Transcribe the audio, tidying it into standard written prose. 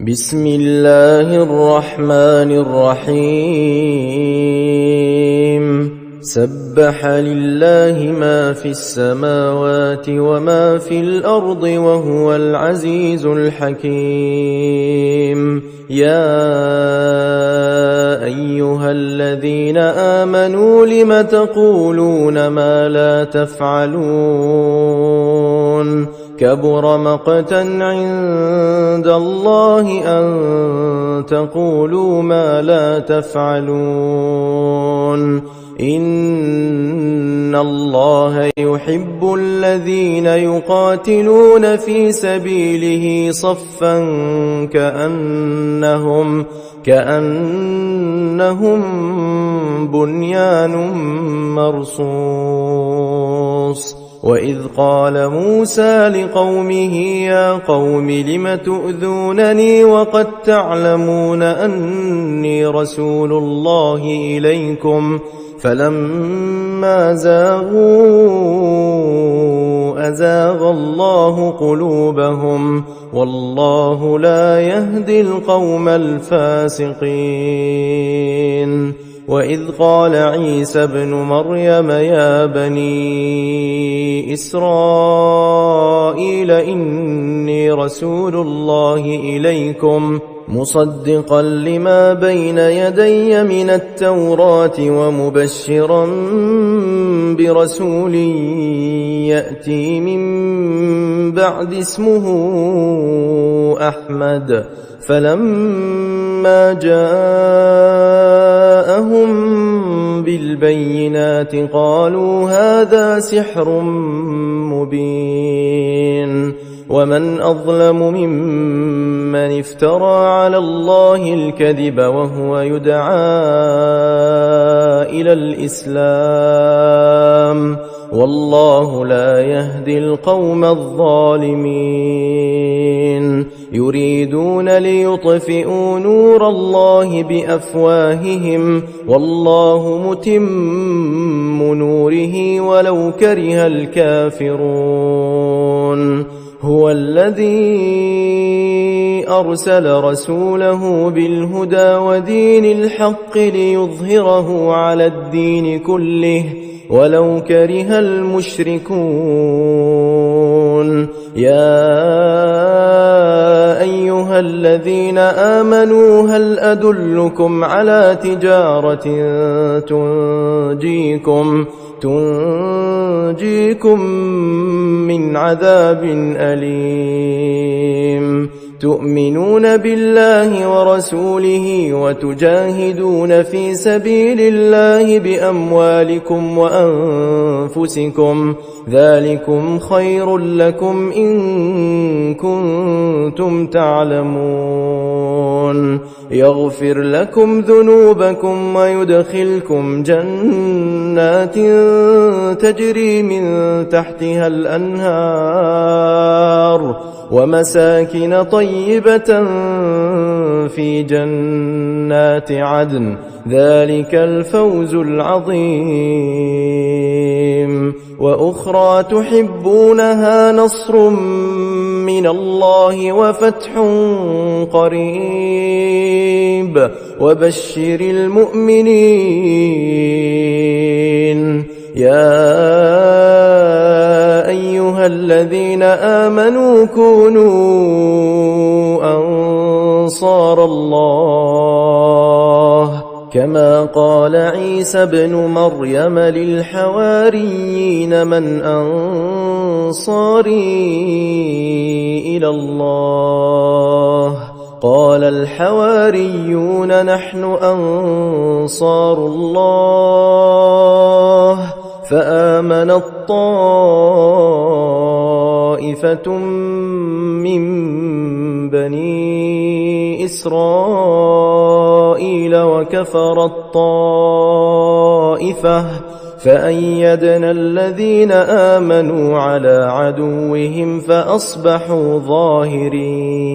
بسم الله الرحمن الرحيم سبح لله ما في السماوات وما في الأرض وهو العزيز الحكيم يا أيها الذين آمنوا لم تقولون ما لا تفعلون كبر مقتا عند الله أن تقولوا ما لا تفعلون إن الله يحب الذين يقاتلون في سبيله صفا كأنهم بنيان مرصوص وإذ قال موسى لقومه يا قوم لم تؤذونني وقد تعلمون أني رسول الله إليكم فلما زاغوا أزاغ الله قلوبهم والله لا يهدي القوم الفاسقين وإذ قال عيسى ابن مريم يا بني إسرائيل إني رسول الله إليكم مصدقا لما بين يدي من التوراة ومبشرا برسول يأتي من بعد اسمه أحمد فلما جاءهم بالبينات قالوا هذا سحر مبين ومن أظلم ممن افترى على الله الكذب وهو يدعى إلى الإسلام والله لا يهدي القوم الظالمين يريدون ليطفئوا نور الله بأفواههم والله متم نوره ولو كره الكافرون هو الذي أرسل رسوله بالهدى ودين الحق ليظهره على الدين كله ولو كره المشركون يا أيها الذين آمنوا هل أدلكم على تجارة تنجيكم من عذاب أليم تؤمنون بالله ورسوله وتجاهدون في سبيل الله بأموالكم وأنفسكم ذلكم خير لكم إن كنتم تعلمون يغفر لكم ذنوبكم ويدخلكم جنات تجري من تحتها الأنهار ومساكن طيبة في جنات عدن ذلك الفوز العظيم وأخرى تحبونها نصر من الله وفتح قريب وبشر المؤمنين يا أيها الذين آمنوا كونوا أنصار الله كما قال عيسى ابن مريم للحواريين من أنصاري إلى الله قال الحواريون نحن أنصار الله فآمنت طائفة من بني إسرائيل وكفرت طائفة فأيدنا الذين آمنوا على عدوهم فأصبحوا ظاهرين